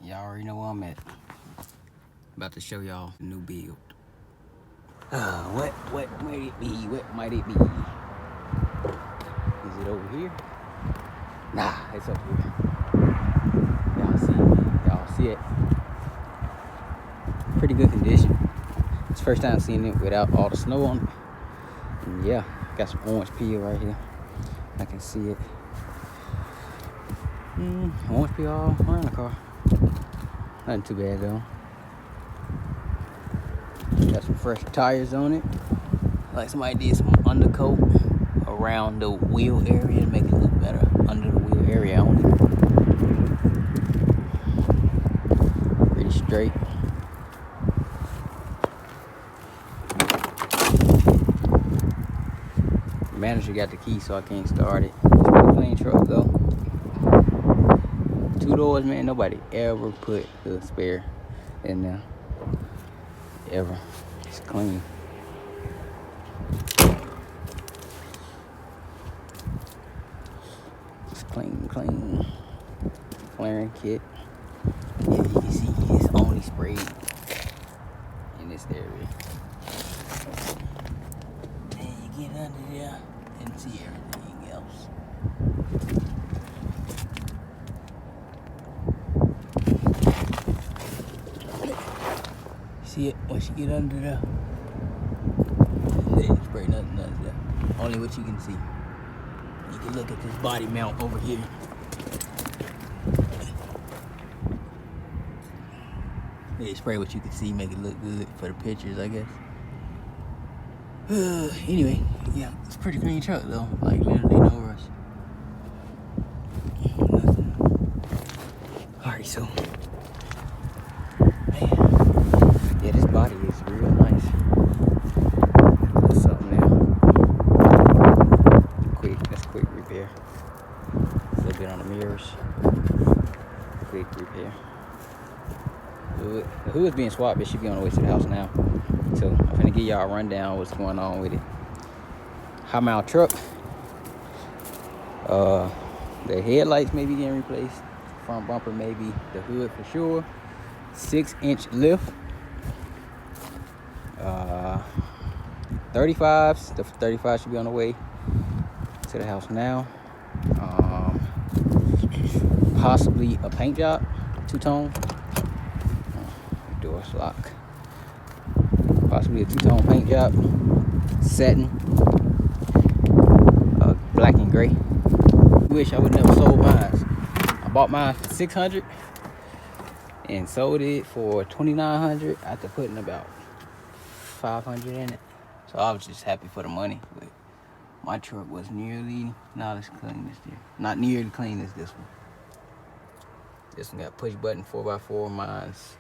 Y'all already know where I'm at. About to show y'all the new build. What might it be? What might it be? Is it over here? Nah, it's up here. Y'all see it? Y'all see it? Pretty good condition. It's the first time seeing it without all the snow on it. And yeah, got some orange peel right here. I can see it. Orange peel all around the car. Nothing too bad though. Got some fresh tires on it. Like somebody did some undercoat around the wheel area to make it look better under the wheel area on it. Pretty straight. The manager got the key, so I can't start it. It's a pretty clean truck though. 2 doors, man. Nobody ever put the spare in there. Ever. It's clean. It's clean. Flaring kit. Yeah, you can see it's only sprayed in this area. And you get under there and see everything else. See it once you get under there. They didn't spray nothing there. Only what you can see. You can look at this body mount over here. They spray what you can see, make it look good for the pictures, I guess. Anyway, yeah, it's a pretty clean truck though. Like literally no rust. Nothing. Alright, so yeah, this body is real nice. That's something there. That's quick repair. A little bit on the mirrors. Quick repair. The hood's being swapped. It should be on the way to the house now. So I'm gonna give y'all a rundown of what's going on with it. High mile truck. The headlights may be getting replaced. Front bumper maybe. The hood for sure. 6-inch lift. 35s. The 35 should be on the way to the house now. Possibly a paint job, 2-tone. Doors lock. Possibly a 2-tone paint job. Satin. Black and gray. Wish I would never sold mine. I bought mine for $600 and sold it for $2,900 after putting about $500 in it. So I was just happy for the money. But my truck was nearly not as clean as this. Not nearly clean as this one. This one got push button 4x4. Mine's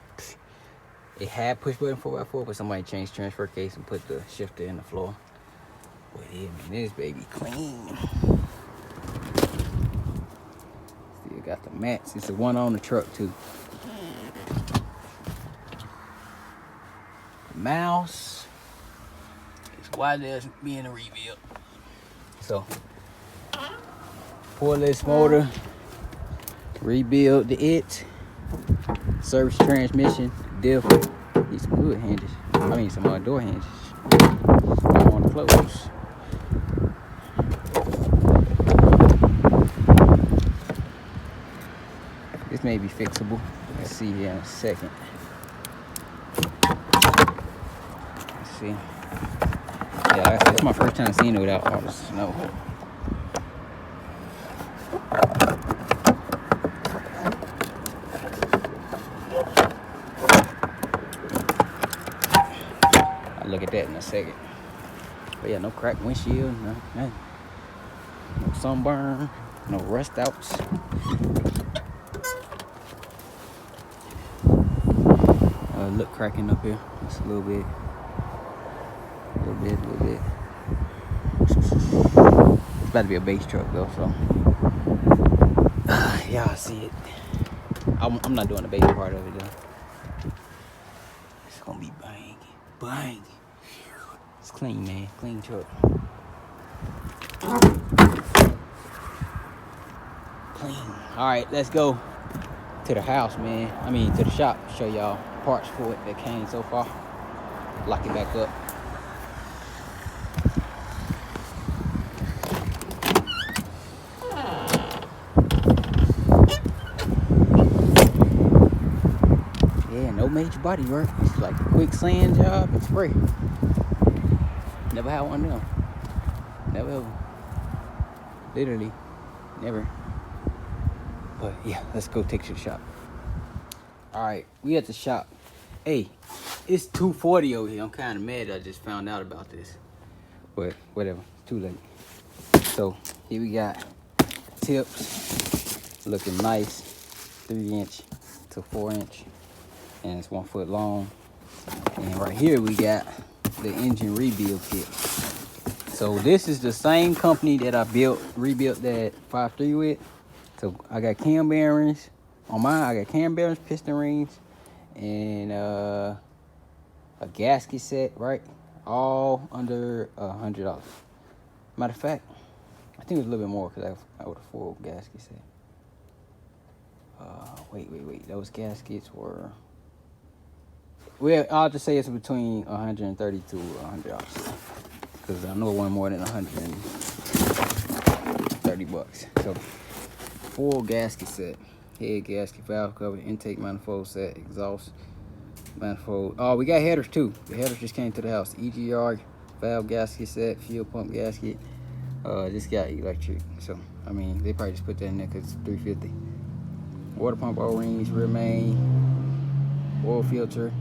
it had push button 4x4, but somebody changed transfer case and put the shifter in the floor. But yeah, man, this baby clean. Still got the mats. It's the one on the truck too. Mouse. It's why there's being a rebuild. So, pull-less motor. Rebuild it. Service transmission. Diff. Need some hood hinges. I mean some door hinges. I don't want to close. This may be fixable. Let's see here in a second. Let's see. Yeah, like I said, it's my first time seeing it without all the snow. I'll look at that in a second. But yeah, no cracked windshield, no sunburn, no rust outs. Look cracking up here. Just a little bit. It's about to be a base truck though, so yeah, I see it. I'm not doing the base part of it though. It's gonna be bang. It's clean, man. Clean truck. Clean. All right, let's go. to the house, man. I mean, to the shop. Show y'all parts for it that came so far. Lock it back up. Yeah, no major body work. It's like a quick sand job and spray. Never had one of them. Never ever. Literally, never. But yeah, let's go take it to the shop. Alright, we at the shop. Hey, it's 2:40 over here. I'm kind of mad I just found out about this. But whatever, it's too late. So here we got tips. Looking nice. 3" to 4". And it's 1 foot long. And right here we got the engine rebuild kit. So this is the same company that I rebuilt that 5.3 with. So I got cam bearings on mine. I got cam bearings, piston rings, and a gasket set, right? All under $100. Matter of fact, I think it was a little bit more because I would a full gasket set. Wait. Those gaskets were, well, I'll just say it's between $130 to $100 because I know it wasn't more than $130. So full gasket set, head gasket, valve cover, intake manifold set, exhaust manifold. Oh, we got headers too. The headers just came to the house. EGR, valve gasket set, fuel pump gasket. This got electric, so I mean they probably just put that in there because it's $350. Water pump O-rings, rear main, oil filter,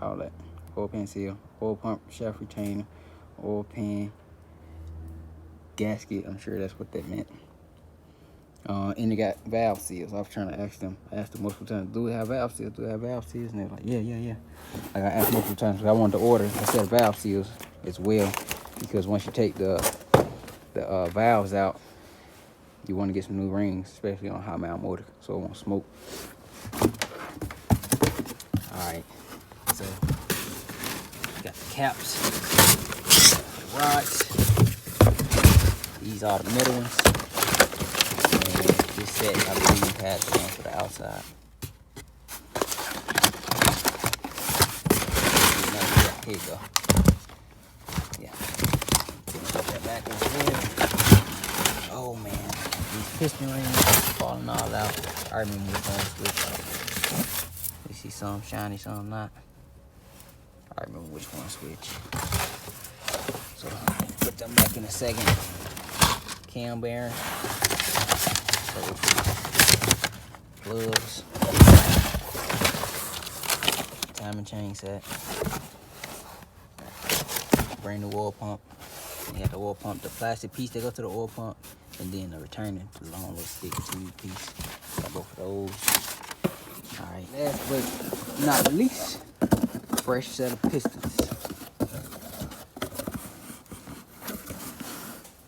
all that. Oil pan seal, oil pump shaft retainer, oil pan gasket. I'm sure that's what that meant. And they got valve seals. I was trying to ask them. I asked them multiple times, do we have valve seals? Do we have valve seals? And they're like, yeah. Like I asked multiple times because I wanted to order a set of valve seals as well, because once you take the valves out, you want to get some new rings, especially on a high mount motor, so it won't smoke. All right, so got the caps, the rods. These are the middle ones. And this set, I believe, has one for the outside. Here you go. Yeah. Put that back over here. Oh man, these piston rings falling all out. I remember which one switch. You see some shiny, some not. I remember which one switch. So put them back in a second. Cam bearing. Plugs. Timing chain set. Brand new oil pump. You got the oil pump, the plastic piece that goes to the oil pump, and then the returning, the long little stick tube piece. Got both of those. Alright, last but not least, fresh set of pistons.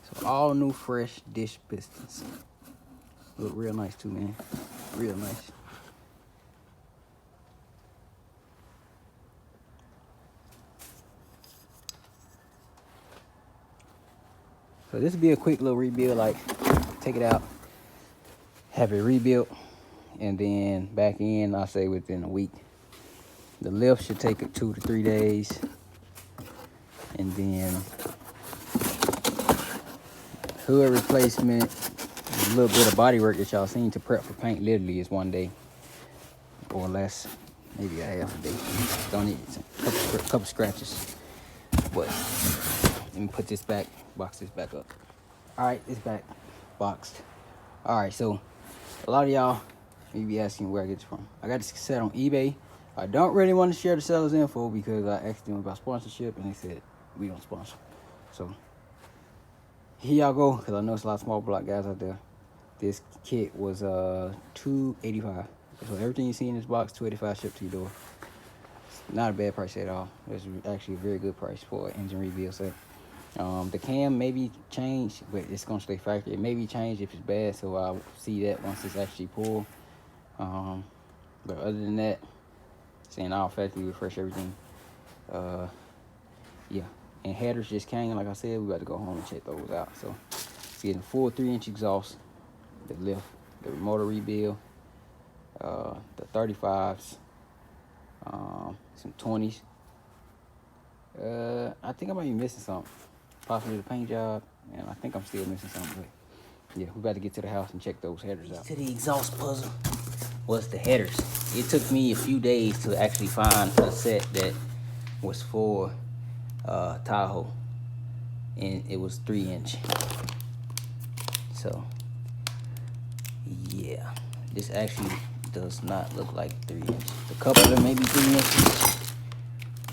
So all new fresh dish pistons. Look real nice too, man. Real nice. So this will be a quick little rebuild, like take it out, have it rebuilt, and then back in, I'll say within a week. The lift should take 2 to 3 days. And then hood replacement, a little bit of body work that y'all seen to prep for paint literally is 1 day or less, maybe a half a day. Don't need a couple scratches. But let me put this back, box this back up. All right, it's back boxed. All right, so a lot of y'all may be asking where I get this from. I got this set on eBay. I don't really want to share the seller's info because I asked them about sponsorship and they said we don't sponsor. So here y'all go, because I know it's a lot of small block guys out there. This kit was $285. So everything you see in this box, $285 shipped to your door. It's not a bad price at all. It's actually a very good price for an engine rebuild set. The cam may be changed, but it's gonna stay factory. It may be changed if it's bad, so I'll see that once it's actually pulled. But other than that, saying all factory, refresh everything. Yeah, and headers just came. Like I said, we got to go home and check those out. So it's getting full 3" exhaust. the lift, the motor rebuild, the 35s, some 20s. I think I might be missing something. Possibly the paint job, and I think I'm still missing something. But yeah, we about to get to the house and check those headers out. To the exhaust puzzle was the headers. It took me a few days to actually find a set that was for Tahoe, and it was 3-inch. So yeah, this actually does not look like 3-inch. The couple of them may be 3 inches,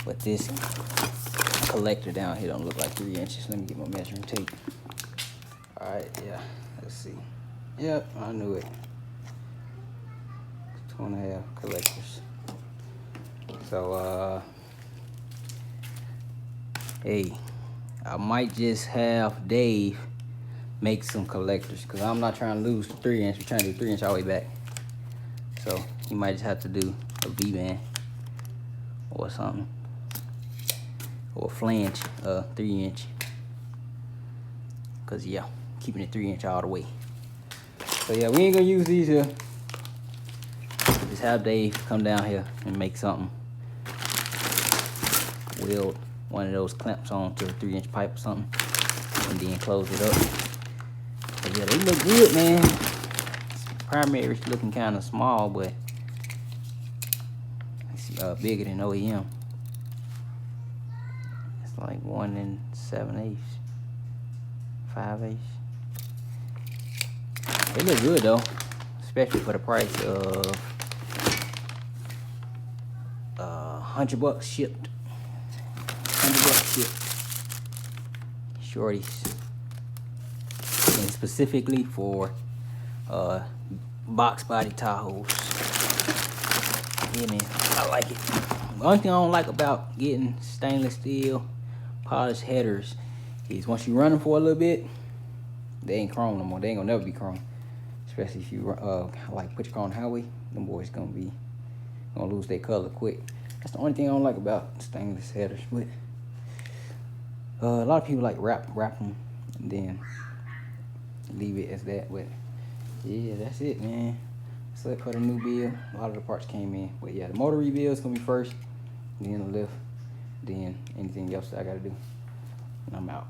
but this collector down here don't look like 3 inches. Let me get my measuring tape. All right, yeah, let's see. Yep, I knew it. 2.5 collectors. So hey, I might just have Dave make some collectors, because I'm not trying to lose the 3-inch. We're trying to do 3-inch all the way back. So you might just have to do a V-band or something, or a flange 3-inch, because yeah, keeping it 3-inch all the way. So yeah, we ain't gonna use these here. Just have Dave come down here and make something. Weld one of those clamps on to a 3-inch pipe or something, and then close it up. But yeah, they look good, man. Primary's looking kind of small, but it's bigger than OEM. It's like 1 7/8, 5/8. They look good though, especially for the price of $100 shipped. $100 shipped. Shorties. And specifically for box body Tahoes. Yeah, man, I like it. The only thing I don't like about getting stainless steel polished headers is once you run them for a little bit, they ain't chrome no more. They ain't gonna never be chrome. Especially if you like put your car on the highway, them boys gonna lose their color quick. That's the only thing I don't like about stainless headers. But a lot of people like wrap them and then leave it as that. But yeah, that's it, man. So for the new build, a lot of the parts came in. But yeah, the motor rebuild is gonna be first, then the lift, then anything else that I gotta do. And I'm out.